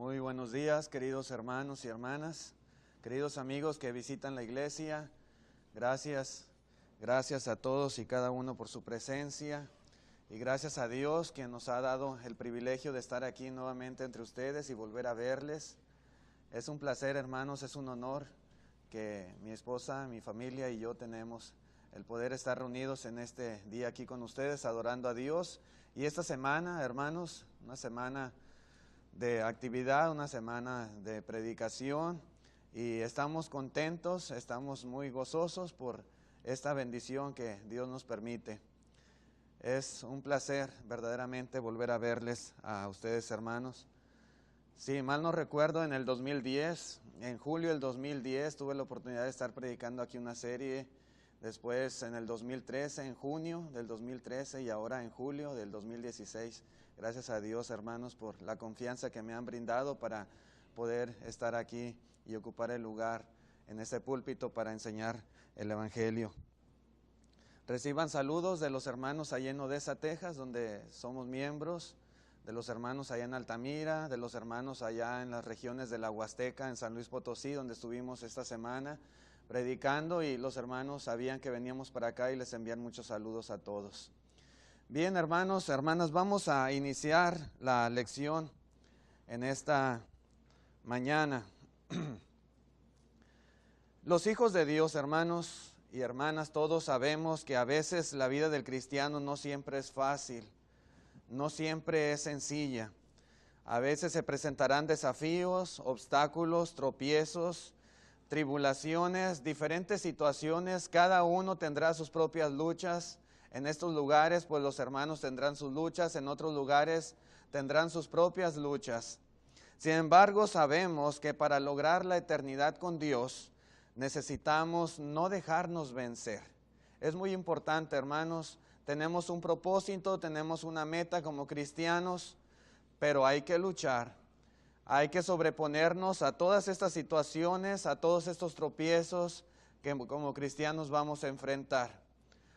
Muy buenos días, queridos hermanos y hermanas, queridos amigos que visitan la iglesia. Gracias a todos y cada uno por su presencia. Y gracias a Dios que nos ha dado el privilegio de estar aquí nuevamente entre ustedes y volver a verles. Es un placer, hermanos, es un honor que mi esposa, mi familia y yo tenemos el poder estar reunidos en este día aquí con ustedes, adorando a Dios. Y esta semana, hermanos, una semana de actividad, una semana de predicación, y estamos contentos, estamos muy gozosos por esta bendición que Dios nos permite. Es un placer verdaderamente volver a verles a ustedes, hermanos. Si mal no recuerdo, en el 2010, en julio del 2010, tuve la oportunidad de estar predicando aquí una serie. Después en el 2013, en junio del 2013, y ahora en julio del 2016. Gracias a Dios, hermanos, por la confianza que me han brindado para poder estar aquí y ocupar el lugar en este púlpito para enseñar el Evangelio. Reciban saludos de los hermanos allá en Odessa, Texas, donde somos miembros, de los hermanos allá en Altamira, de los hermanos allá en las regiones de la Huasteca, en San Luis Potosí, donde estuvimos esta semana predicando, y los hermanos sabían que veníamos para acá y les envían muchos saludos a todos. Bien, hermanos, hermanas, vamos a iniciar la lección en esta mañana. Los hijos de Dios, hermanos y hermanas, todos sabemos que a veces la vida del cristiano no siempre es fácil, no siempre es sencilla. A veces se presentarán desafíos, obstáculos, tropiezos, tribulaciones, diferentes situaciones. Cada uno tendrá sus propias luchas. En estos lugares, pues los hermanos tendrán sus luchas, en otros lugares tendrán sus propias luchas. Sin embargo, sabemos que para lograr la eternidad con Dios, necesitamos no dejarnos vencer. Es muy importante, hermanos, tenemos un propósito, tenemos una meta como cristianos, pero hay que luchar. Hay que sobreponernos a todas estas situaciones, a todos estos tropiezos que como cristianos vamos a enfrentar.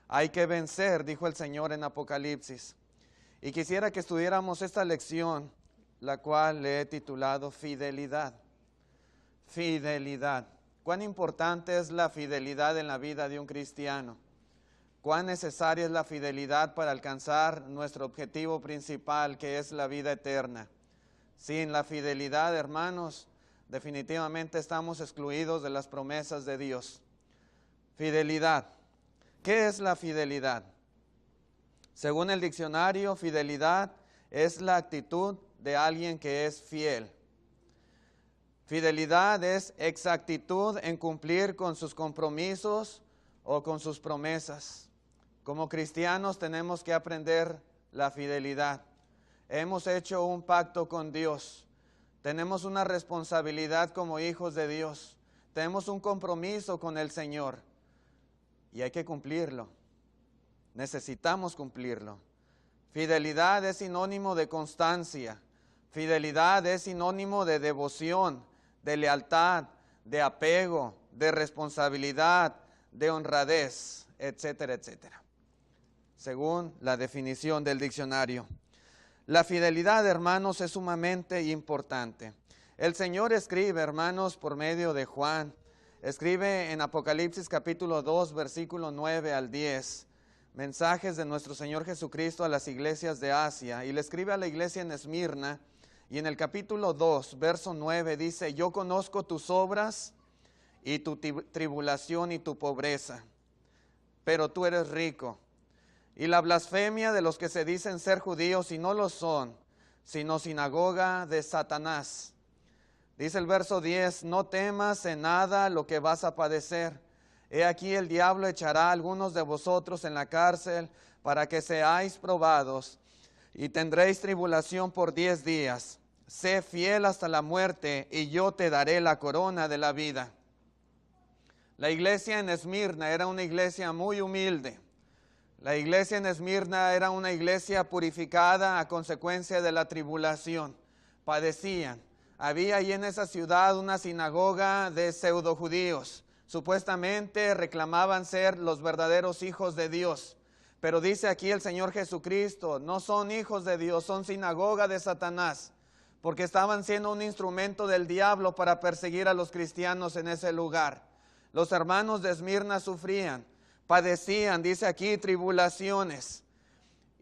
Hay que vencer, dijo el Señor en Apocalipsis. Y quisiera que estudiáramos esta lección, la cual le he titulado Fidelidad. Fidelidad. ¿Cuán importante es la fidelidad en la vida de un cristiano? ¿Cuán necesaria es la fidelidad para alcanzar nuestro objetivo principal, que es la vida eterna? Sin la fidelidad, hermanos, definitivamente estamos excluidos de las promesas de Dios. Fidelidad. ¿Qué es la fidelidad? Según el diccionario, fidelidad es la actitud de alguien que es fiel. Fidelidad es exactitud en cumplir con sus compromisos o con sus promesas. Como cristianos tenemos que aprender la fidelidad. Hemos hecho un pacto con Dios. Tenemos una responsabilidad como hijos de Dios. Tenemos un compromiso con el Señor. Y hay que cumplirlo. Necesitamos cumplirlo. Fidelidad es sinónimo de constancia. Fidelidad es sinónimo de devoción, de lealtad, de apego, de responsabilidad, de honradez, etcétera, etcétera. Según la definición del diccionario. La fidelidad, hermanos, es sumamente importante. El Señor escribe, hermanos, por medio de Juan. Escribe en Apocalipsis capítulo 2, versículo 9 al 10, mensajes de nuestro Señor Jesucristo a las iglesias de Asia. Y le escribe a la iglesia en Esmirna, y en el capítulo 2, verso 9, dice: yo conozco tus obras y tu tribulación y tu pobreza, pero tú eres rico. Y la blasfemia de los que se dicen ser judíos y no lo son, sino sinagoga de Satanás. Dice el verso 10, no temas en nada lo que vas a padecer. He aquí el diablo echará a algunos de vosotros en la cárcel para que seáis probados y tendréis tribulación por 10 días. Sé fiel hasta la muerte y yo te daré la corona de la vida. La iglesia en Esmirna era una iglesia muy humilde. La iglesia en Esmirna era una iglesia purificada a consecuencia de la tribulación. Padecían. Había ahí en esa ciudad una sinagoga de pseudojudíos. Supuestamente reclamaban ser los verdaderos hijos de Dios. Pero dice aquí el Señor Jesucristo, no son hijos de Dios, son sinagoga de Satanás. porque estaban siendo un instrumento del diablo para perseguir a los cristianos en ese lugar. Los hermanos de Esmirna sufrían, padecían, dice aquí, tribulaciones.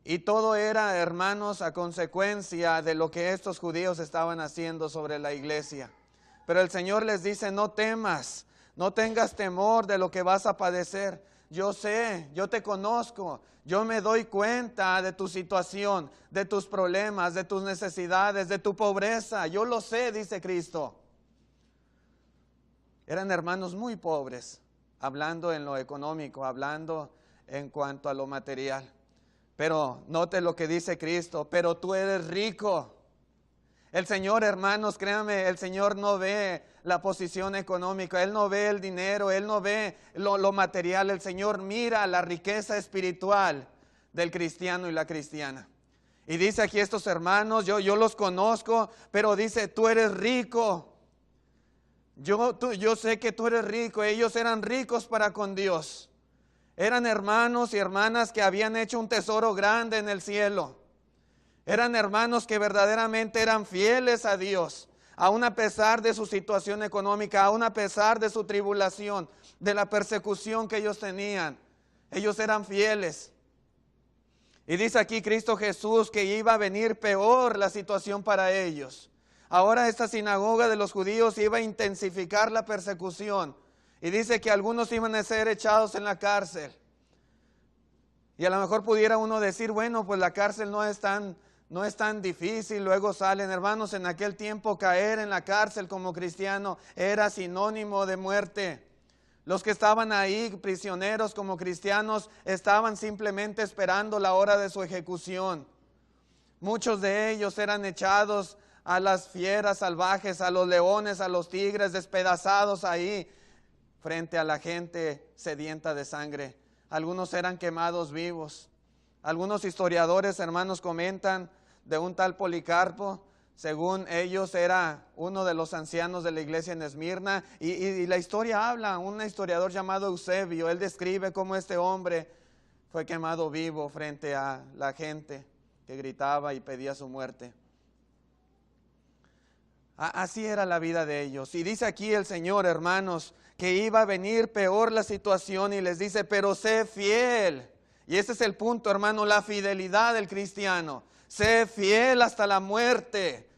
Y todo era, hermanos, a consecuencia de lo que estos judíos estaban haciendo sobre la iglesia. Pero el Señor les dice, no temas, no tengas temor de lo que vas a padecer. Yo sé, yo te conozco, yo me doy cuenta de tu situación, de tus problemas, de tus necesidades, de tu pobreza. Yo lo sé, dice Cristo. Eran hermanos muy pobres, hablando en lo económico, hablando en cuanto a lo material. Pero note lo que dice Cristo, pero tú eres rico. El Señor, hermanos, créanme, el Señor no ve la posición económica, Él no ve el dinero, Él no ve lo material. El Señor mira la riqueza espiritual del cristiano y la cristiana. Y dice aquí estos hermanos, yo los conozco, pero dice, tú eres rico. Yo sé que tú eres rico. Ellos eran ricos para con Dios. Eran hermanos y hermanas que habían hecho un tesoro grande en el cielo. Eran hermanos que verdaderamente eran fieles a Dios, aun a pesar de su situación económica, aun a pesar de su tribulación, de la persecución que ellos tenían. Ellos eran fieles. Y dice aquí Cristo Jesús que iba a venir peor la situación para ellos. Ahora esta sinagoga de los judíos iba a intensificar la persecución. Y dice que algunos iban a ser echados en la cárcel. Y a lo mejor pudiera uno decir, bueno, pues la cárcel no es tan difícil, luego salen. Hermanos, en aquel tiempo caer en la cárcel como cristiano era sinónimo de muerte. Los que estaban ahí prisioneros como cristianos estaban simplemente esperando la hora de su ejecución. Muchos de ellos eran echados a las fieras salvajes, a los leones, a los tigres, despedazados ahí frente a la gente sedienta de sangre. Algunos eran quemados vivos. Algunos historiadores, hermanos, comentan de un tal Policarpo, según ellos era uno de los ancianos de la iglesia en Esmirna, y la historia habla, un historiador llamado Eusebio, él describe cómo este hombre fue quemado vivo frente a la gente que gritaba y pedía su muerte. Así era la vida de ellos. Y dice aquí el Señor, hermanos, que iba a venir peor la situación y les dice, pero sé fiel. Y ese es el punto, hermano, la fidelidad del cristiano. Sé fiel hasta la muerte.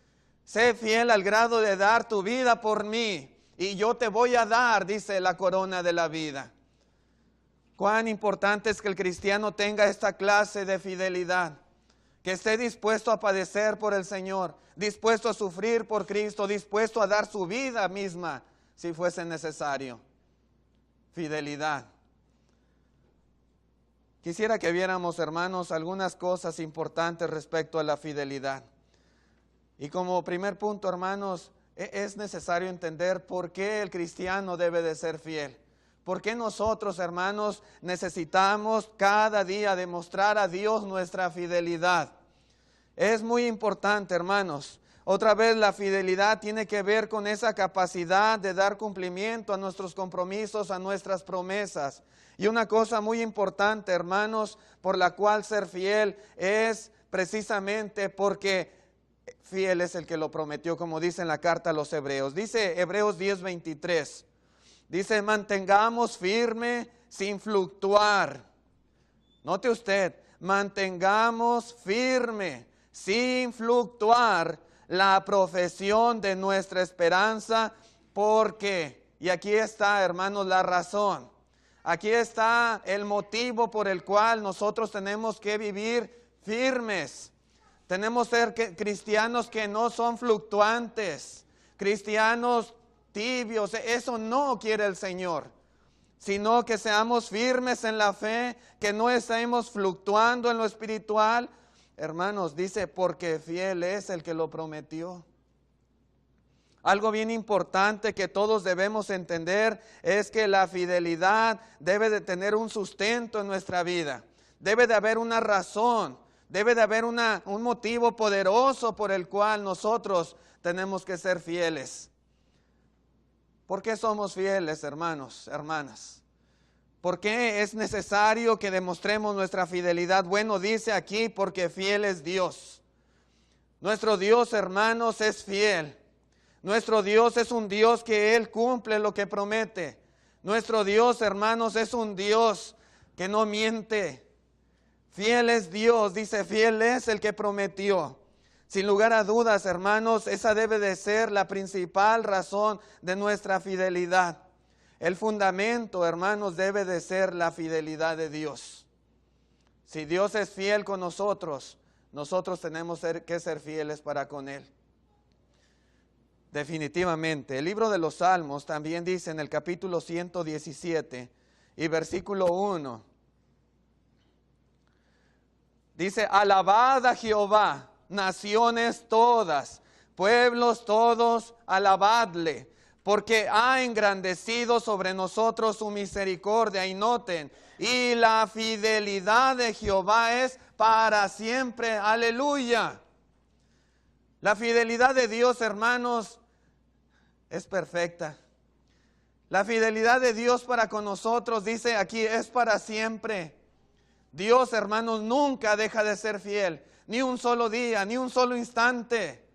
Sé fiel al grado de dar tu vida por mí. Y yo te voy a dar, dice, la corona de la vida. Cuán importante es que el cristiano tenga esta clase de fidelidad. Que esté dispuesto a padecer por el Señor, dispuesto a sufrir por Cristo, dispuesto a dar su vida misma si fuese necesario. Fidelidad. Quisiera que viéramos, hermanos, algunas cosas importantes respecto a la fidelidad. Y como primer punto, hermanos, es necesario entender por qué el cristiano debe de ser fiel. ¿Por qué nosotros, hermanos, necesitamos cada día demostrar a Dios nuestra fidelidad? Es muy importante, hermanos. Otra vez, la fidelidad tiene que ver con esa capacidad de dar cumplimiento a nuestros compromisos, a nuestras promesas. Y una cosa muy importante, hermanos, por la cual ser fiel es precisamente porque fiel es el que lo prometió, como dice en la carta a los Hebreos. Dice Hebreos 10:23. Dice, mantengamos firme sin fluctuar. Note usted, mantengamos firme sin fluctuar la profesión de nuestra esperanza, porque, y aquí está, hermanos, la razón. Aquí está el motivo por el cual nosotros tenemos que vivir firmes. Tenemos que ser cristianos que no son fluctuantes, cristianos tibios. Eso no quiere el Señor, sino que seamos firmes en la fe, que no estemos fluctuando en lo espiritual. Hermanos, dice, porque fiel es el que lo prometió. Algo bien importante que todos debemos entender es que la fidelidad debe de tener un sustento en nuestra vida. Debe de haber una razón, debe de haber un motivo poderoso por el cual nosotros tenemos que ser fieles. ¿Por qué somos fieles, hermanos, hermanas? ¿Por qué es necesario que demostremos nuestra fidelidad? Bueno, dice aquí, porque fiel es Dios. Nuestro Dios, hermanos, es fiel. Nuestro Dios es un Dios que Él cumple lo que promete. Nuestro Dios, hermanos, es un Dios que no miente. Fiel es Dios, dice, fiel es el que prometió. Sin lugar a dudas, hermanos, esa debe de ser la principal razón de nuestra fidelidad. El fundamento, hermanos, debe de ser la fidelidad de Dios. Si Dios es fiel con nosotros, nosotros tenemos que ser fieles para con Él. Definitivamente. El libro de los Salmos también dice en el capítulo 117 y versículo 1. Dice, alabad a Jehová, naciones todas, pueblos todos, alabadle, porque ha engrandecido sobre nosotros su misericordia. Y noten, y la fidelidad de Jehová es para siempre. Aleluya. La fidelidad de Dios, hermanos, es perfecta. La fidelidad de Dios para con nosotros, dice aquí, es para siempre. Dios, hermanos, nunca deja de ser fiel, ni un solo día, ni un solo instante.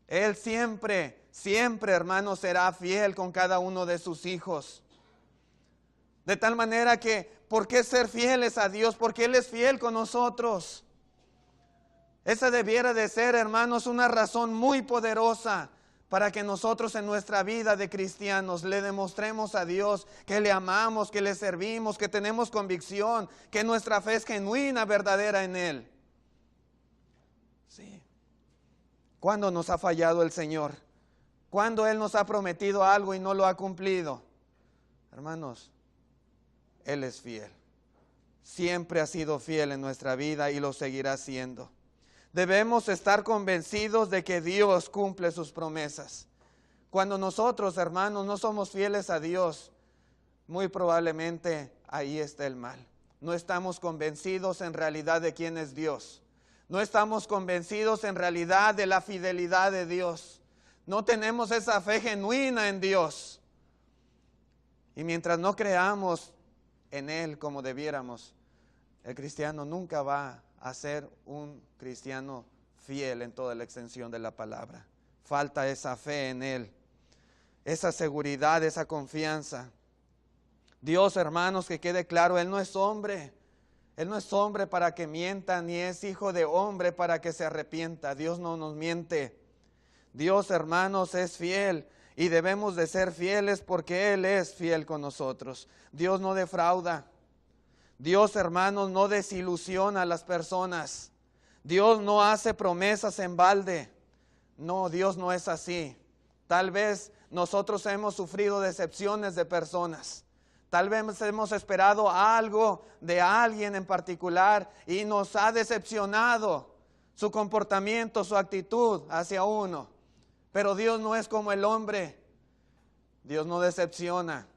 Él siempre, siempre, hermanos, será fiel con cada uno de sus hijos. De tal manera que, ¿por qué ser fieles a Dios? Porque Él es fiel con nosotros. Esa debiera de ser, hermanos, una razón muy poderosa para que nosotros en nuestra vida de cristianos le demostremos a Dios que le amamos, que le servimos, que tenemos convicción, que nuestra fe es genuina, verdadera en Él. Sí. ¿Cuándo nos ha fallado el Señor? ¿Cuándo Él nos ha prometido algo y no lo ha cumplido? Hermanos, Él es fiel. Siempre ha sido fiel en nuestra vida y lo seguirá siendo. Debemos estar convencidos de que Dios cumple sus promesas. Cuando nosotros, hermanos, no somos fieles a Dios, muy probablemente ahí está el mal. No estamos convencidos en realidad de quién es Dios. No estamos convencidos en realidad de la fidelidad de Dios. No tenemos esa fe genuina en Dios. Y mientras no creamos en Él como debiéramos, el cristiano nunca va a ser un cristiano fiel en toda la extensión de la palabra. Falta esa fe en Él, esa seguridad, esa confianza. Dios, hermanos, que quede claro, Él no es hombre. Él no es hombre para que mienta, ni es hijo de hombre para que se arrepienta. Dios no nos miente. Dios, hermanos, es fiel y debemos de ser fieles porque Él es fiel con nosotros. Dios no defrauda. Dios, hermanos, no desilusiona a las personas. Dios no hace promesas en balde. No, Dios no es así. Tal vez nosotros hemos sufrido decepciones de personas. Tal vez hemos esperado algo de alguien en particular y nos ha decepcionado su comportamiento, su actitud hacia uno. Pero Dios no es como el hombre. Dios no decepciona.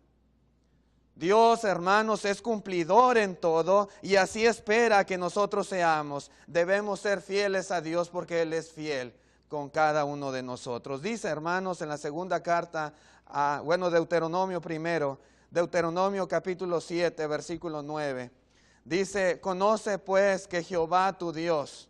Dios, hermanos, es cumplidor en todo y así espera que nosotros seamos. Debemos ser fieles a Dios porque Él es fiel con cada uno de nosotros. Dice, hermanos, en la segunda carta, Deuteronomio primero, Deuteronomio capítulo 7, versículo 9. Dice, conoce pues que Jehová tu Dios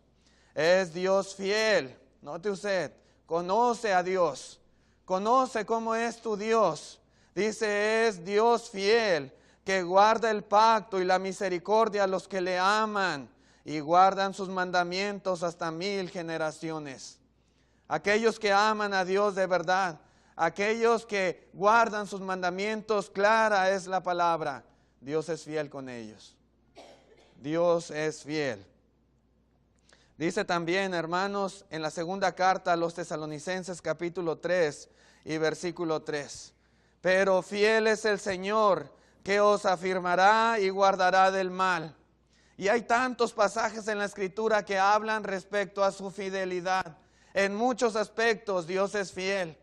es Dios fiel. Note usted, conoce a Dios, conoce cómo es tu Dios. Dice, es Dios fiel, que guarda el pacto y la misericordia a los que le aman y guardan sus mandamientos hasta 1000 generaciones. Aquellos que aman a Dios de verdad, aquellos que guardan sus mandamientos, clara es la palabra. Dios es fiel con ellos. Dios es fiel. Dice también, hermanos, en la segunda carta a los Tesalonicenses capítulo 3 y versículo 3. Pero fiel es el Señor, que os afirmará y guardará del mal. Y hay tantos pasajes en la Escritura que hablan respecto a su fidelidad. En muchos aspectos Dios es fiel.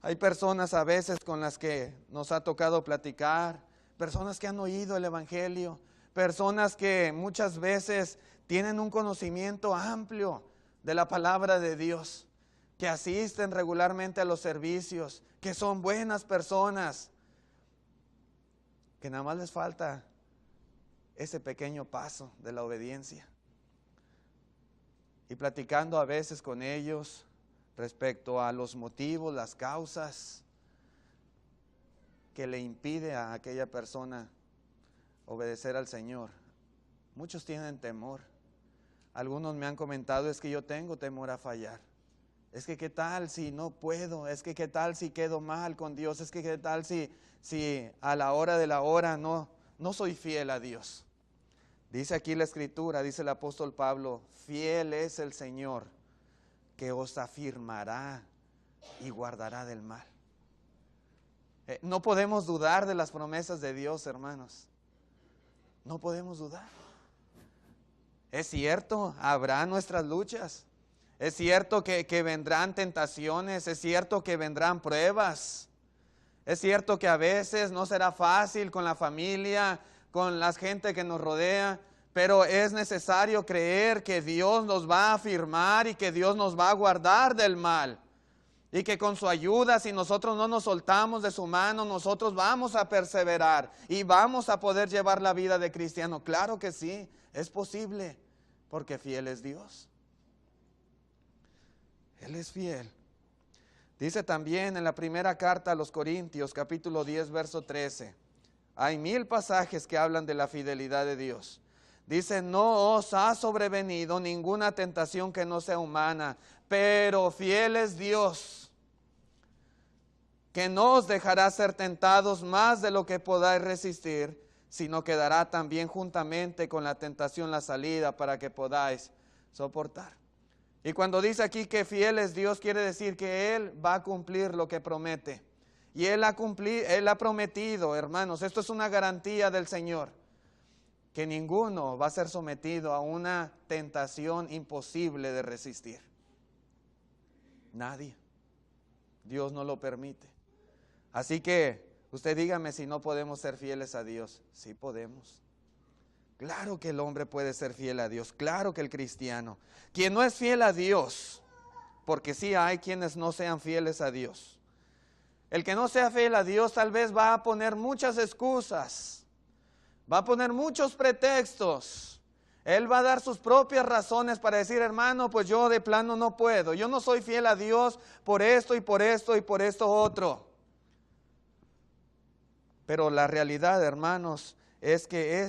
Hay personas a veces con las que nos ha tocado platicar, personas que han oído el Evangelio, personas que muchas veces tienen un conocimiento amplio de la palabra de Dios, que asisten regularmente a los servicios, que son buenas personas, que nada más les falta ese pequeño paso de la obediencia. y platicando a veces con ellos respecto a los motivos, las causas que le impide a aquella persona obedecer al Señor. Muchos tienen temor. Algunos me han comentado, es que yo tengo temor a fallar. Es que qué tal si no puedo, es que qué tal si quedo mal con Dios, es que qué tal si a la hora de la hora no soy fiel a Dios. Dice aquí la Escritura, dice el apóstol Pablo, fiel es el Señor que os afirmará y guardará del mal. No podemos dudar de las promesas de Dios, hermanos. No podemos dudar. Es cierto, habrá nuestras luchas. Es cierto que vendrán tentaciones. Es cierto que vendrán pruebas. Es cierto que a veces no será fácil con la familia, con la gente que nos rodea, pero es necesario creer que Dios nos va a afirmar y que Dios nos va a guardar del mal. Y que con su ayuda, si nosotros no nos soltamos de su mano, nosotros vamos a perseverar y vamos a poder llevar la vida de cristiano. Claro que sí, es posible, porque fiel es Dios. Él es fiel. Dice también en la primera carta a los Corintios, capítulo 10, verso 13. Hay 1000 pasajes que hablan de la fidelidad de Dios. Dice, no os ha sobrevenido ninguna tentación que no sea humana, pero fiel es Dios, que no os dejará ser tentados más de lo que podáis resistir, sino que dará también juntamente con la tentación la salida para que podáis soportar. Y cuando dice aquí que fiel es Dios, quiere decir que Él va a cumplir lo que promete. Y Él ha prometido, hermanos, esto es una garantía del Señor, que ninguno va a ser sometido a una tentación imposible de resistir. Nadie. Dios no lo permite. Así que usted dígame si no podemos ser fieles a Dios. Sí podemos. Claro que el hombre puede ser fiel a Dios. Claro que el cristiano. Quien no es fiel a Dios, porque sí hay quienes no sean fieles a Dios. El que no sea fiel a Dios tal vez va a poner muchas excusas. Va a poner muchos pretextos. Él va a dar sus propias razones para decir, hermano, pues yo de plano no puedo. Yo no soy fiel a Dios por esto y por esto y por esto otro. Pero la realidad, hermanos, es que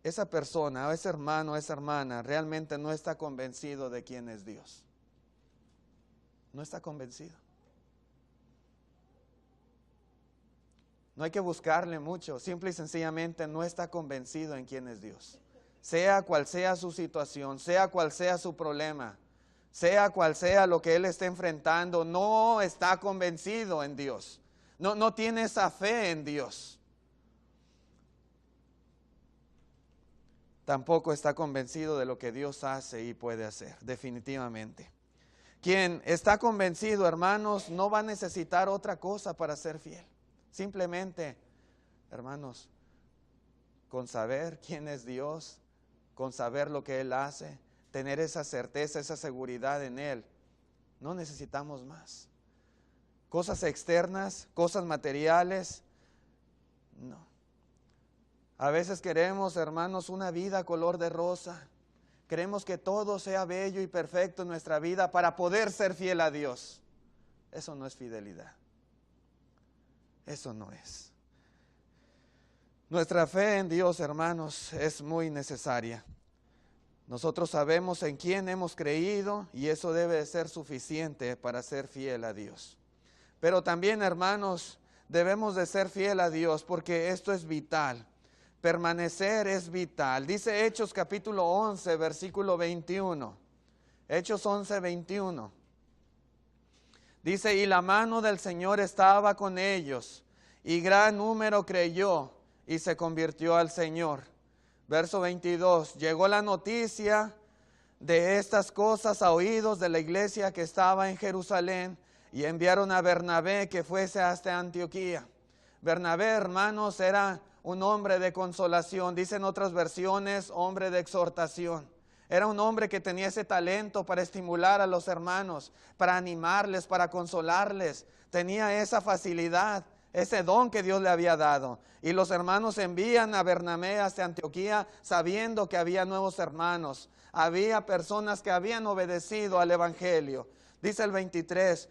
esa persona, ese hermano, esa hermana, realmente no está convencido de quién es Dios. No está convencido. No hay que buscarle mucho, simple y sencillamente no está convencido en quién es Dios. Sea cual sea su situación, sea cual sea su problema, sea cual sea lo que él esté enfrentando, no está convencido en Dios. No tiene esa fe en Dios. Tampoco está convencido de lo que Dios hace y puede hacer, definitivamente. Quien está convencido, hermanos, no va a necesitar otra cosa para ser fiel. Simplemente, hermanos, con saber quién es Dios, con saber lo que Él hace, tener esa certeza, esa seguridad en Él, no necesitamos más. Cosas externas, cosas materiales, no. A veces queremos, hermanos, una vida color de rosa. Queremos que todo sea bello y perfecto en nuestra vida para poder ser fiel a Dios. Eso no es fidelidad. Eso no es. Nuestra fe en Dios, hermanos, es muy necesaria. Nosotros sabemos en quién hemos creído y eso debe de ser suficiente para ser fiel a Dios. Pero también, hermanos, debemos de ser fiel a Dios porque esto es vital. Permanecer es vital. Dice Hechos capítulo 11, versículo 21. Hechos 11, 21. Dice, y la mano del Señor estaba con ellos, y gran número creyó y se convirtió al Señor. Verso 22, llegó la noticia de estas cosas a oídos de la iglesia que estaba en Jerusalén, y enviaron a Bernabé que fuese hasta Antioquía. Bernabé, hermanos, era un hombre de consolación, dicen otras versiones, hombre de exhortación. Era un hombre que tenía ese talento para estimular a los hermanos, para animarles, para consolarles. Tenía esa facilidad ese don que Dios le había dado. Y los hermanos envían a Bernabé hacia Antioquía sabiendo que había nuevos hermanos. Había personas que habían obedecido al evangelio. Dice el 23,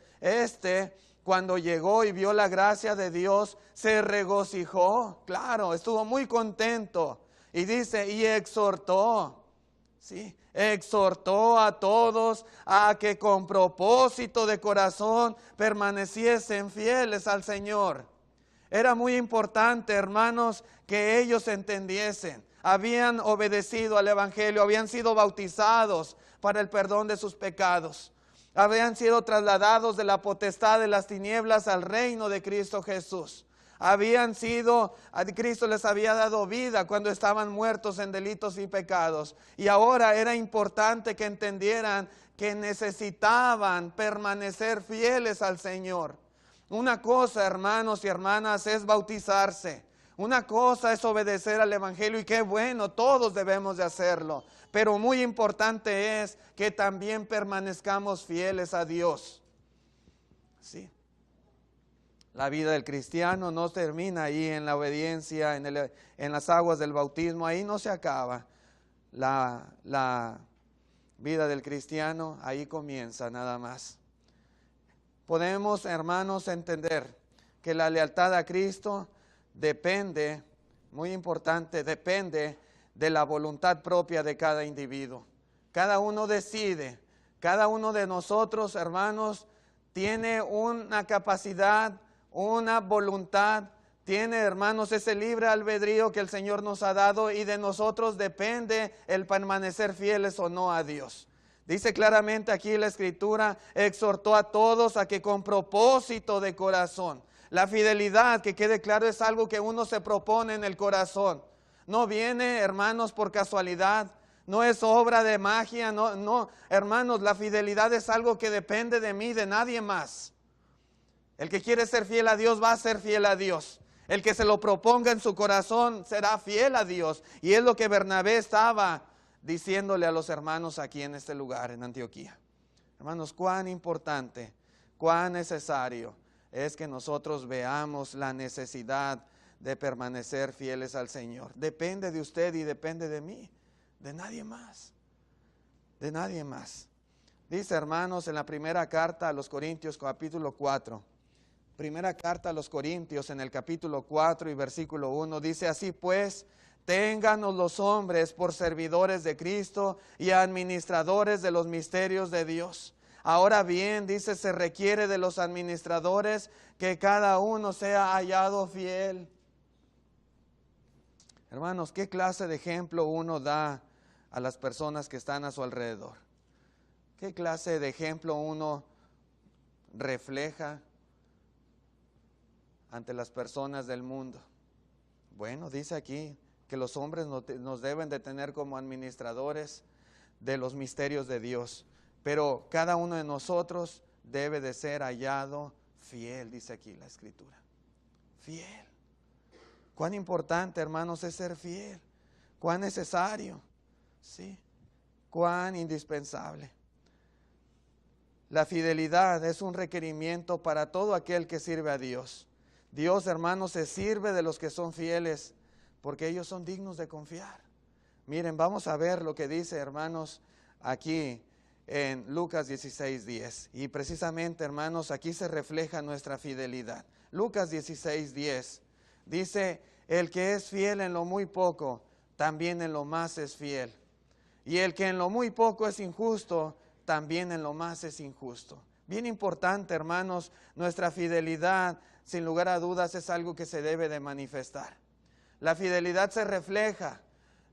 cuando llegó y vio la gracia de Dios, se regocijó. Claro, estuvo muy contento. Y dice, y exhortó. Sí, exhortó a todos a que con propósito de corazón permaneciesen fieles al Señor. Era muy importante, hermanos, que ellos entendiesen. Habían obedecido al evangelio, habían sido bautizados para el perdón de sus pecados. Habían sido trasladados de la potestad de las tinieblas al reino de Cristo Jesús. Cristo les había dado vida cuando estaban muertos en delitos y pecados. Y ahora era importante que entendieran que necesitaban permanecer fieles al Señor. Una cosa, hermanos y hermanas, es bautizarse. Una cosa es obedecer al evangelio, y qué bueno, todos debemos de hacerlo. Pero muy importante es que también permanezcamos fieles a Dios. Sí. La vida del cristiano no termina ahí en la obediencia, en las aguas del bautismo, ahí no se acaba. La vida del cristiano ahí comienza nada más. Podemos, hermanos, entender que la lealtad a Cristo depende, muy importante, depende de la voluntad propia de cada individuo. Cada uno decide, cada uno de nosotros, hermanos, tiene una capacidad, una voluntad, tiene, hermanos, ese libre albedrío que el Señor nos ha dado, y de nosotros depende el permanecer fieles o no a Dios. Dice claramente aquí la Escritura, exhortó a todos a que con propósito de corazón. La fidelidad, que quede claro, es algo que uno se propone en el corazón. No viene, hermanos, por casualidad. No es obra de magia. No, hermanos, la fidelidad es algo que depende de mí, de nadie más. El que quiere ser fiel a Dios va a ser fiel a Dios. El que se lo proponga en su corazón será fiel a Dios. Y es lo que Bernabé estaba diciéndole a los hermanos aquí en este lugar, en Antioquía. Hermanos, cuán importante, cuán necesario es que nosotros veamos la necesidad de permanecer fieles al Señor. Depende de usted y depende de mí, de nadie más, de nadie más. Dice, hermanos, en la primera carta a los Corintios, capítulo 4, primera carta a los Corintios, en el capítulo 4 y versículo 1, dice, así pues, ténganos los hombres por servidores de Cristo y administradores de los misterios de Dios. Ahora bien, dice, se requiere de los administradores que cada uno sea hallado fiel. Hermanos, ¿qué clase de ejemplo uno da a las personas que están a su alrededor? ¿Qué clase de ejemplo uno refleja ante las personas del mundo? Bueno, dice aquí que los hombres nos deben de tener como administradores de los misterios de Dios. Pero cada uno de nosotros debe de ser hallado fiel, dice aquí la Escritura. Fiel. Cuán importante, hermanos, es ser fiel. Cuán necesario, ¿sí? Cuán indispensable. La fidelidad es un requerimiento para todo aquel que sirve a Dios. Dios, hermanos, se sirve de los que son fieles, porque ellos son dignos de confiar. Miren, vamos a ver lo que dice, hermanos, aquí en Lucas 16:10. Y precisamente, hermanos, aquí se refleja nuestra fidelidad. Lucas 16:10 dice, el que es fiel en lo muy poco, también en lo más es fiel. Y el que en lo muy poco es injusto, también en lo más es injusto. Bien importante, hermanos, nuestra fidelidad, sin lugar a dudas, es algo que se debe de manifestar. La fidelidad se refleja,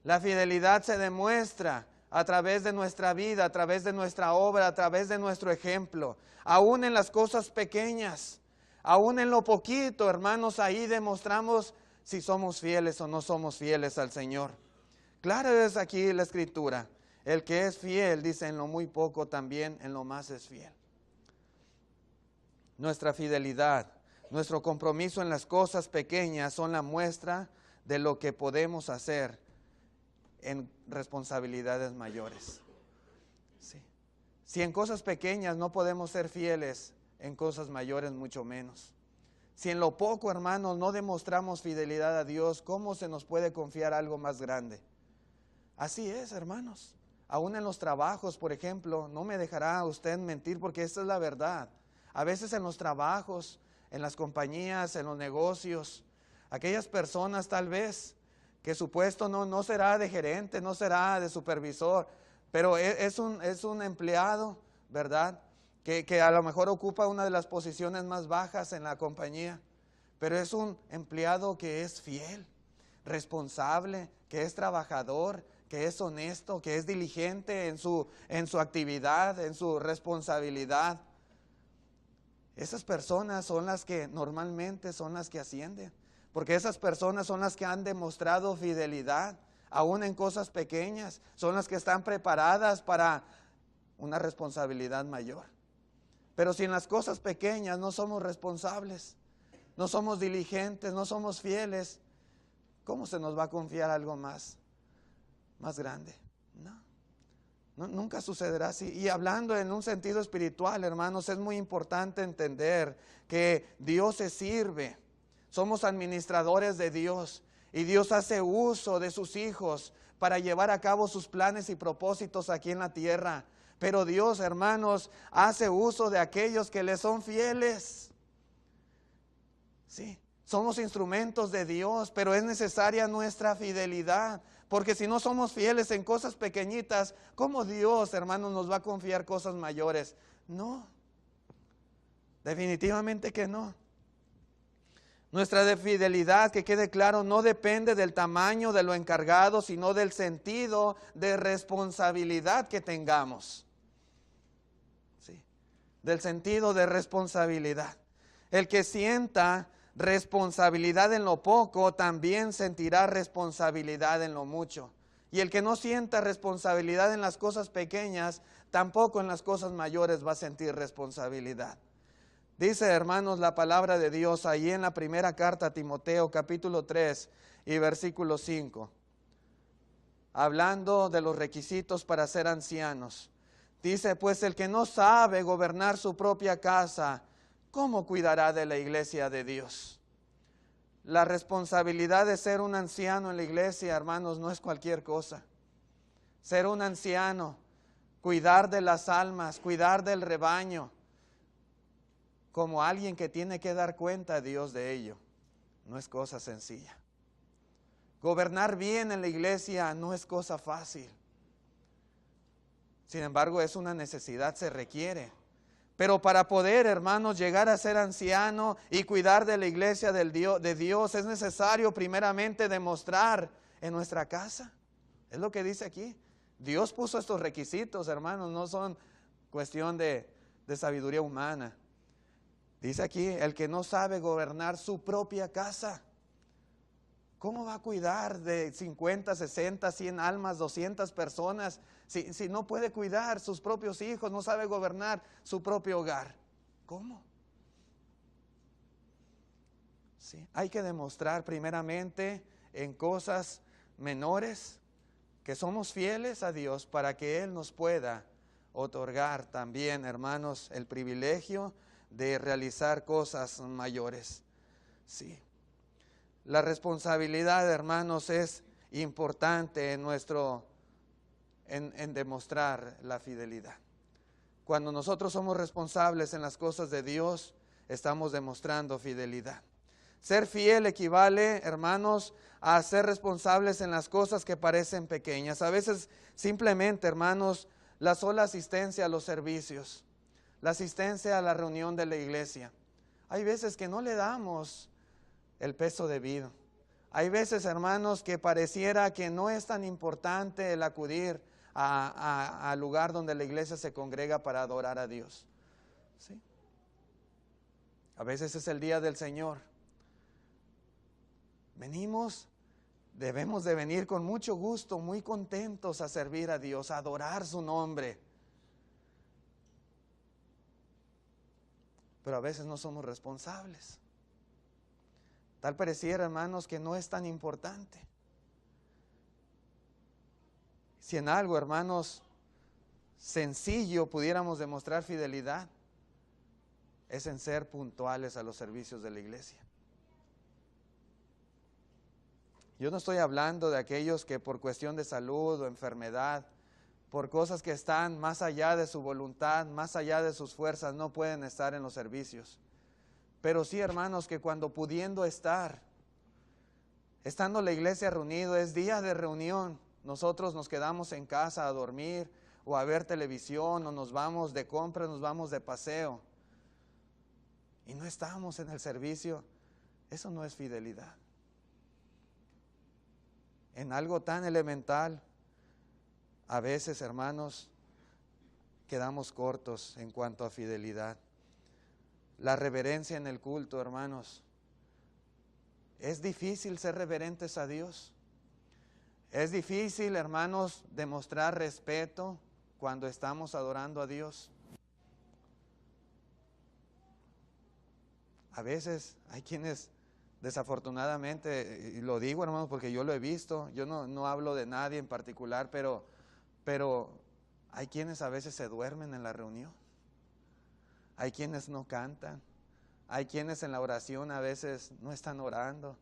la fidelidad se demuestra a través de nuestra vida, a través de nuestra obra, a través de nuestro ejemplo, aún en las cosas pequeñas, aún en lo poquito, hermanos, ahí demostramos si somos fieles o no somos fieles al Señor. Claro es aquí la Escritura, el que es fiel, dice, en lo muy poco también en lo más es fiel. Nuestra fidelidad, nuestro compromiso en las cosas pequeñas son la muestra de lo que podemos hacer en responsabilidades mayores. Sí. Si en cosas pequeñas no podemos ser fieles, en cosas mayores mucho menos. Si en lo poco, hermanos, no demostramos fidelidad a Dios, ¿cómo se nos puede confiar algo más grande? Así es, hermanos. Aún en los trabajos, por ejemplo, no me dejará usted mentir porque esta es la verdad. A veces en los trabajos, en las compañías, en los negocios, aquellas personas tal vez que su puesto no será de gerente, no será de supervisor, pero es un empleado, ¿verdad? Que a lo mejor ocupa una de las posiciones más bajas en la compañía, pero es un empleado que es fiel, responsable, que es trabajador, que es honesto, que es diligente en su actividad, en su responsabilidad. Esas personas son las que normalmente son las que ascienden, porque esas personas son las que han demostrado fidelidad, aún en cosas pequeñas, son las que están preparadas para una responsabilidad mayor. Pero si en las cosas pequeñas no somos responsables, no somos diligentes, no somos fieles, ¿cómo se nos va a confiar algo más grande? No, nunca sucederá así. Y hablando en un sentido espiritual, hermanos, es muy importante entender que Dios se sirve. Somos administradores de Dios y Dios hace uso de sus hijos para llevar a cabo sus planes y propósitos aquí en la tierra. Pero Dios, hermanos, hace uso de aquellos que le son fieles. Sí, somos instrumentos de Dios, pero es necesaria nuestra fidelidad. Porque si no somos fieles en cosas pequeñitas, ¿cómo Dios, hermanos, nos va a confiar cosas mayores? No, definitivamente que no. Nuestra fidelidad, que quede claro, no depende del tamaño de lo encargado, sino del sentido de responsabilidad que tengamos. Sí, del sentido de responsabilidad. El que sienta responsabilidad en lo poco, también sentirá responsabilidad en lo mucho. Y el que no sienta responsabilidad en las cosas pequeñas, tampoco en las cosas mayores va a sentir responsabilidad. Dice, hermanos, la palabra de Dios ahí en la primera carta a Timoteo, capítulo 3 y versículo 5, hablando de los requisitos para ser ancianos. Dice, pues el que no sabe gobernar su propia casa, ¿cómo cuidará de la iglesia de Dios? La responsabilidad de ser un anciano en la iglesia, hermanos, no es cualquier cosa. Ser un anciano, cuidar de las almas, cuidar del rebaño, como alguien que tiene que dar cuenta a Dios de ello, no es cosa sencilla. Gobernar bien en la iglesia no es cosa fácil. Sin embargo, es una necesidad, se requiere. Pero para poder, hermanos, llegar a ser anciano y cuidar de la iglesia de Dios, es necesario primeramente demostrar en nuestra casa. Es lo que dice aquí. Dios puso estos requisitos, hermanos, no son cuestión de sabiduría humana. Dice aquí, el que no sabe gobernar su propia casa, ¿cómo va a cuidar de 50, 60, 100 almas, 200 personas? Si no puede cuidar sus propios hijos, no sabe gobernar su propio hogar. ¿Cómo? Sí, hay que demostrar primeramente en cosas menores que somos fieles a Dios para que Él nos pueda otorgar también, hermanos, el privilegio de realizar cosas mayores. Sí. La responsabilidad, hermanos, es importante en demostrar la fidelidad. Cuando nosotros somos responsables en las cosas de Dios, estamos demostrando fidelidad. Ser fiel equivale, hermanos, a ser responsables en las cosas que parecen pequeñas. A veces simplemente, hermanos, la sola asistencia a los servicios, la asistencia a la reunión de la iglesia. Hay veces que no le damos el peso debido. Hay veces, hermanos, que pareciera que no es tan importante el acudir al lugar donde la iglesia se congrega para adorar a Dios. ¿Sí? A veces es el día del Señor. Debemos de venir con mucho gusto, muy contentos a servir a Dios, a adorar su nombre. Pero a veces no somos responsables. Tal pareciera, hermanos, que no es tan importante. Si en algo, hermanos, sencillo pudiéramos demostrar fidelidad, es en ser puntuales a los servicios de la iglesia. Yo no estoy hablando de aquellos que por cuestión de salud o enfermedad, por cosas que están más allá de su voluntad, más allá de sus fuerzas, no pueden estar en los servicios. Pero sí, hermanos, que cuando pudiendo estar, estando la iglesia reunido, es día de reunión, nosotros nos quedamos en casa a dormir o a ver televisión, o nos vamos de compras, nos vamos de paseo y no estamos en el servicio, eso no es fidelidad. En algo tan elemental, a veces, hermanos, quedamos cortos en cuanto a fidelidad. La reverencia en el culto, hermanos. Es difícil ser reverentes a Dios. Es difícil, hermanos, demostrar respeto cuando estamos adorando a Dios. A veces hay quienes, desafortunadamente, y lo digo, hermanos, porque yo lo he visto, yo no hablo de nadie en particular, pero hay quienes a veces se duermen en la reunión. Hay quienes no cantan. Hay quienes en la oración a veces no están orando.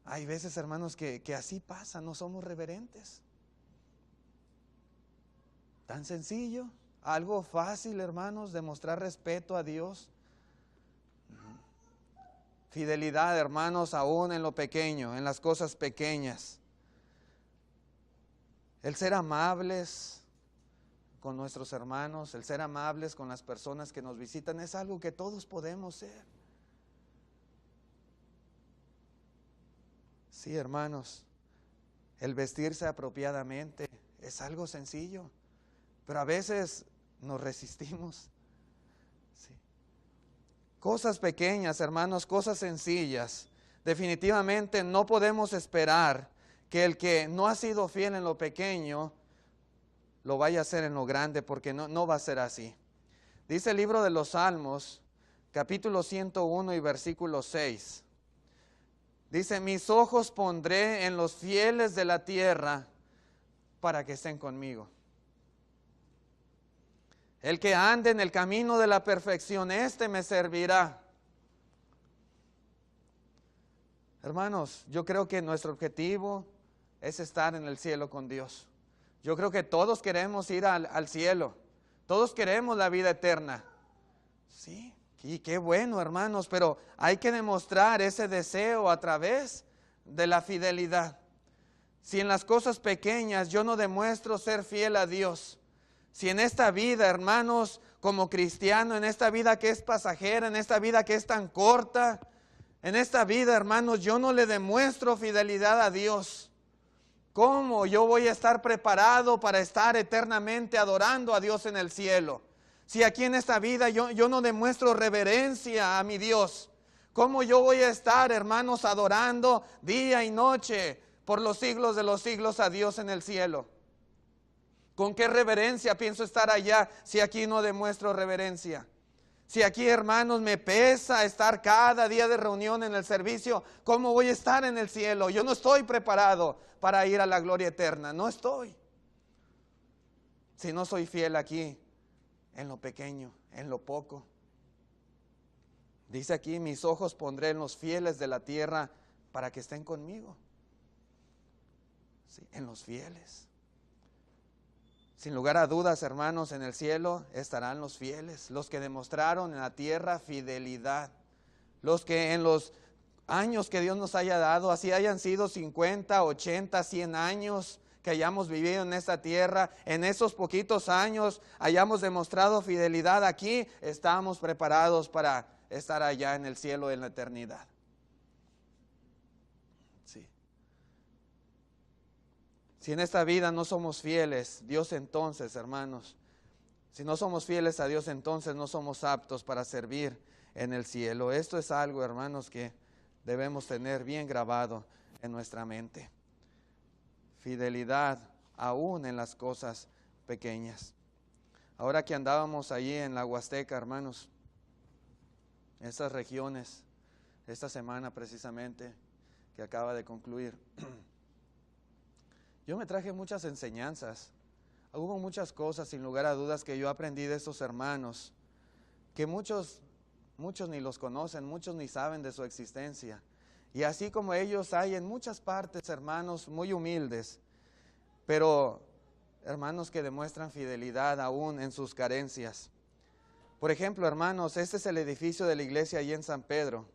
Hay veces, hermanos, que así pasa, no somos reverentes. Tan sencillo, algo fácil, hermanos, demostrar respeto a Dios. Fidelidad, hermanos, aún en lo pequeño, en las cosas pequeñas. El ser amables con nuestros hermanos, el ser amables con las personas que nos visitan, es algo que todos podemos ser. Sí, hermanos, el vestirse apropiadamente es algo sencillo, pero a veces nos resistimos. Sí. Cosas pequeñas, hermanos, cosas sencillas. Definitivamente no podemos esperar que el que no ha sido fiel en lo pequeño lo vaya a hacer en lo grande, porque no va a ser así. Dice el libro de los Salmos, capítulo 101 y versículo 6. Dice, mis ojos pondré en los fieles de la tierra para que estén conmigo. El que ande en el camino de la perfección, este me servirá. Hermanos, yo creo que nuestro objetivo es estar en el cielo con Dios. Yo creo que todos queremos ir al cielo. Todos queremos la vida eterna. Sí, y qué bueno, hermanos, pero hay que demostrar ese deseo a través de la fidelidad. Si en las cosas pequeñas yo no demuestro ser fiel a Dios, si en esta vida, hermanos, como cristiano, en esta vida que es pasajera, en esta vida que es tan corta, en esta vida, hermanos, yo no le demuestro fidelidad a Dios, ¿cómo yo voy a estar preparado para estar eternamente adorando a Dios en el cielo? Si aquí en esta vida yo no demuestro reverencia a mi Dios, ¿cómo yo voy a estar, hermanos, adorando día y noche por los siglos de los siglos a Dios en el cielo? ¿Con qué reverencia pienso estar allá si aquí no demuestro reverencia? Si aquí, hermanos, me pesa estar cada día de reunión en el servicio, ¿cómo voy a estar en el cielo? Yo no estoy preparado para ir a la gloria eterna, no estoy. Si no soy fiel aquí, en lo pequeño, en lo poco. Dice aquí, mis ojos pondré en los fieles de la tierra para que estén conmigo. Sí, en los fieles. Sin lugar a dudas, hermanos, en el cielo estarán los fieles, los que demostraron en la tierra fidelidad, los que en los años que Dios nos haya dado, así hayan sido 50, 80, 100 años que hayamos vivido en esta tierra, en esos poquitos años hayamos demostrado fidelidad aquí, estamos preparados para estar allá en el cielo en la eternidad. Sí. Si en esta vida no somos fieles, Dios entonces, hermanos, si no somos fieles a Dios, entonces no somos aptos para servir en el cielo. Esto es algo, hermanos, que debemos tener bien grabado en nuestra mente. Fidelidad aún en las cosas pequeñas. Ahora que andábamos allí en la Huasteca, hermanos, estas regiones, esta semana precisamente que acaba de concluir, yo me traje muchas enseñanzas. Hubo muchas cosas, sin lugar a dudas, que yo aprendí de estos hermanos que muchos ni los conocen, muchos ni saben de su existencia. Y así como ellos hay en muchas partes hermanos muy humildes, pero hermanos que demuestran fidelidad aún en sus carencias. Por ejemplo, hermanos, este es el edificio de la iglesia allí en San Pedro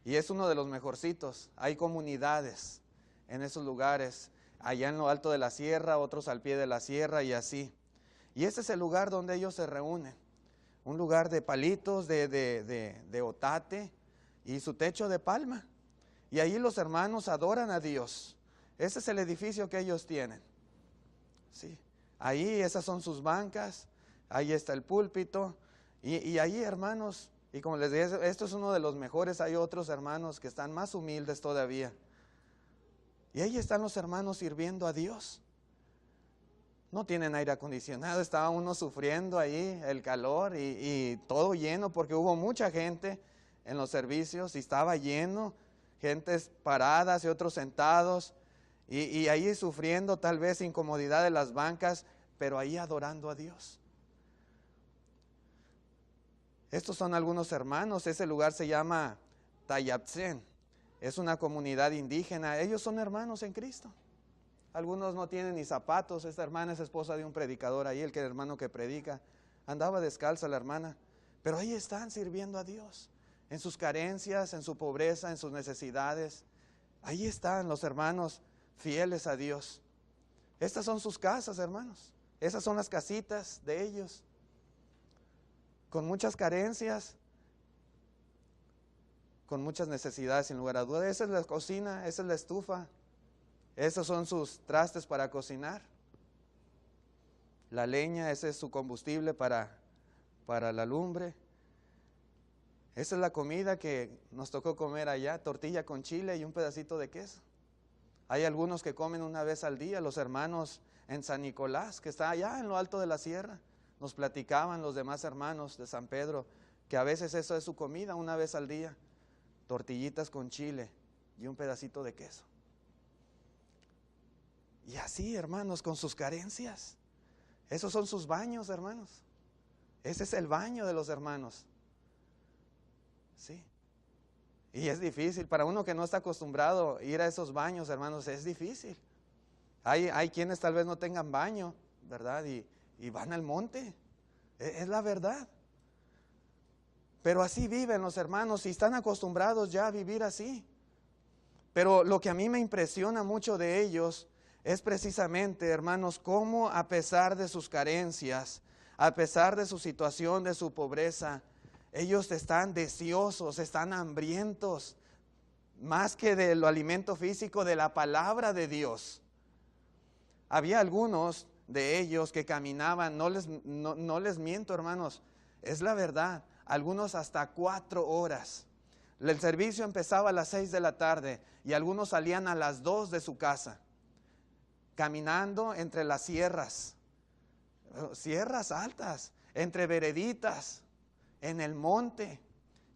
y es uno de los mejorcitos. Hay comunidades en esos lugares, allá en lo alto de la sierra, otros al pie de la sierra y así. Y este es el lugar donde ellos se reúnen, un lugar de palitos, de otate y su techo de palma. Y ahí los hermanos adoran a Dios. Ese es el edificio que ellos tienen. Sí. Ahí esas son sus bancas, ahí está el púlpito. Y ahí, hermanos, y como les dije, esto es uno de los mejores. Hay otros hermanos que están más humildes todavía. Y ahí están los hermanos sirviendo a Dios. No tienen aire acondicionado, estaba uno sufriendo ahí el calor y todo lleno porque hubo mucha gente en los servicios y estaba lleno, gentes paradas y otros sentados y ahí sufriendo tal vez incomodidad de las bancas, pero ahí adorando a Dios. Estos son algunos hermanos. Ese lugar se llama Tayapsen, es una comunidad indígena. Ellos son hermanos en Cristo. Algunos no tienen ni zapatos. Esta hermana es esposa de un predicador ahí, el hermano que predica. Andaba descalza la hermana, pero ahí están sirviendo a Dios, en sus carencias, en su pobreza, en sus necesidades. Ahí están los hermanos fieles a Dios. Estas son sus casas, hermanos. Esas son las casitas de ellos, con muchas carencias, con muchas necesidades, sin lugar a dudas. Esa es la cocina, esa es la estufa. Esos son sus trastes para cocinar. La leña, ese es su combustible para la lumbre. Esa es la comida que nos tocó comer allá, tortilla con chile y un pedacito de queso. Hay algunos que comen una vez al día. Los hermanos en San Nicolás, que está allá en lo alto de la sierra, nos platicaban los demás hermanos de San Pedro que a veces eso es su comida una vez al día, tortillitas con chile y un pedacito de queso. Y así, hermanos, con sus carencias. Esos son sus baños, hermanos. Ese es el baño de los hermanos. Sí. Y es difícil, para uno que no está acostumbrado a ir a esos baños, hermanos, es difícil. Hay quienes tal vez no tengan baño, ¿verdad? Y van al monte. Es la verdad. Pero así viven los hermanos y están acostumbrados ya a vivir así. Pero lo que a mí me impresiona mucho de ellos es precisamente, hermanos, cómo a pesar de sus carencias, a pesar de su situación, de su pobreza, ellos están deseosos, están hambrientos, más que del alimento físico, de la palabra de Dios. Había algunos de ellos que caminaban, no les miento, hermanos, es la verdad, algunos hasta 4 horas. El servicio empezaba a las 6 de la tarde y algunos salían a las 2 de su casa, caminando entre las sierras altas, entre vereditas, en el monte,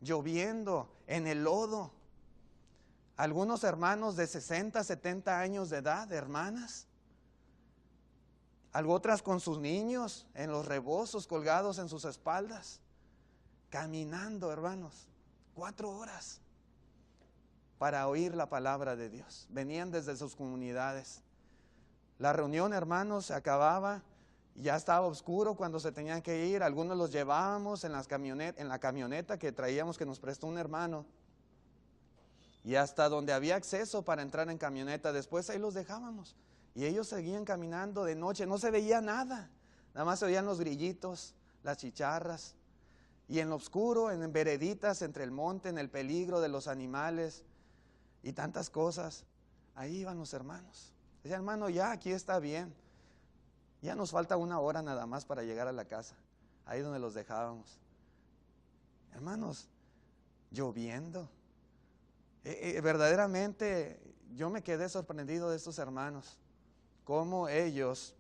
lloviendo, en el lodo. Algunos hermanos de 60, 70 años de edad, hermanas. Otras con sus niños en los rebozos colgados en sus espaldas. Caminando, hermanos, 4 horas para oír la palabra de Dios. Venían desde sus comunidades. La reunión, hermanos, se acababa. Ya estaba oscuro cuando se tenían que ir. Algunos los llevábamos en la camioneta que traíamos, que nos prestó un hermano. Y hasta donde había acceso para entrar en camioneta. Después ahí los dejábamos. Y ellos seguían caminando de noche. No se veía nada. Nada más se oían los grillitos, las chicharras. Y en lo oscuro, en vereditas, entre el monte, en el peligro de los animales y tantas cosas. Ahí iban los hermanos. Decía, hermano, ya aquí está bien. Ya nos falta 1 hora nada más para llegar a la casa, ahí donde los dejábamos. Hermanos, lloviendo. Verdaderamente yo me quedé sorprendido de estos hermanos. Cómo ellos,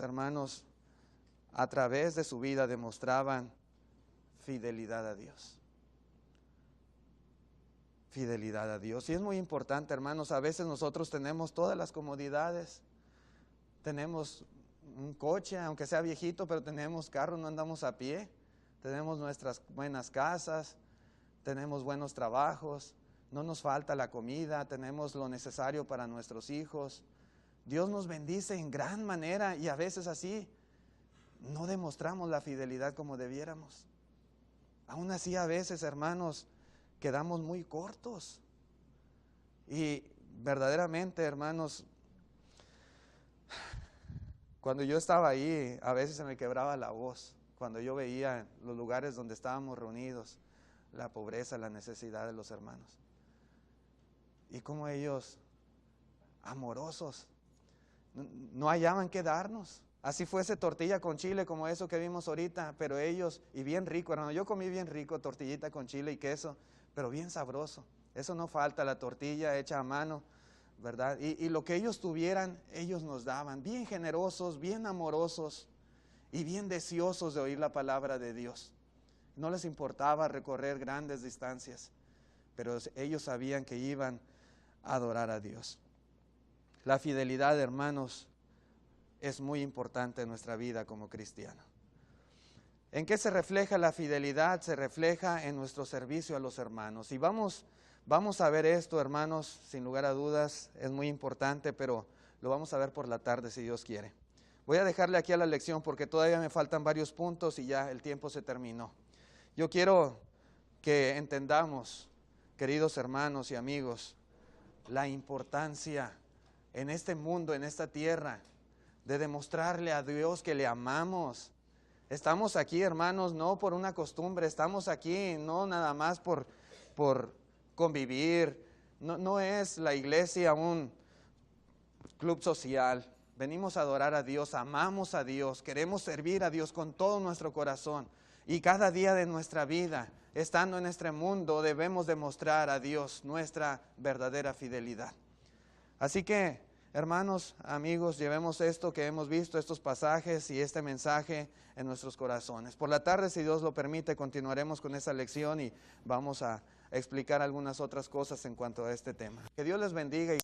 hermanos, a través de su vida demostraban fidelidad a Dios. Fidelidad a Dios. Y es muy importante, hermanos, a veces nosotros tenemos todas las comodidades. Tenemos un coche, aunque sea viejito, pero tenemos carro, no andamos a pie. tenemos nuestras buenas casas, tenemos buenos trabajos, no nos falta la comida, tenemos lo necesario para nuestros hijos. Dios nos bendice en gran manera y a veces así no demostramos la fidelidad como debiéramos. Aún así a veces, hermanos, quedamos muy cortos. Y verdaderamente, hermanos, cuando yo estaba ahí, a veces se me quebraba la voz, cuando yo veía los lugares donde estábamos reunidos, la pobreza, la necesidad de los hermanos. Y como ellos, amorosos, no hallaban qué darnos. Así fuese tortilla con chile como eso que vimos ahorita, pero ellos, y bien rico, hermano, yo comí bien rico, tortillita con chile y queso, pero bien sabroso. Eso no falta, la tortilla hecha a mano, ¿verdad? Y lo que ellos tuvieran, ellos nos daban, bien generosos, bien amorosos y bien deseosos de oír la palabra de Dios. No les importaba recorrer grandes distancias, pero ellos sabían que iban a adorar a Dios. La fidelidad, hermanos, es muy importante en nuestra vida como cristianos. ¿En qué se refleja la fidelidad? Se refleja en nuestro servicio a los hermanos. Y vamos a ver esto, hermanos, sin lugar a dudas, es muy importante, pero lo vamos a ver por la tarde si Dios quiere. Voy a dejarle aquí a la lección porque todavía me faltan varios puntos y ya el tiempo se terminó. Yo quiero que entendamos, queridos hermanos y amigos, la importancia en este mundo, en esta tierra, de demostrarle a Dios que le amamos. Estamos aquí, hermanos, no por una costumbre, estamos aquí no nada más por convivir. No es la iglesia un club social. Venimos a adorar a Dios, amamos a Dios, queremos servir a Dios con todo nuestro corazón. Y cada día de nuestra vida, estando en este mundo, debemos demostrar a Dios nuestra verdadera fidelidad. Así que, hermanos, amigos, llevemos esto que hemos visto, estos pasajes y este mensaje en nuestros corazones. Por la tarde, si Dios lo permite, continuaremos con esa lección y vamos a explicar algunas otras cosas en cuanto a este tema. Que Dios les bendiga.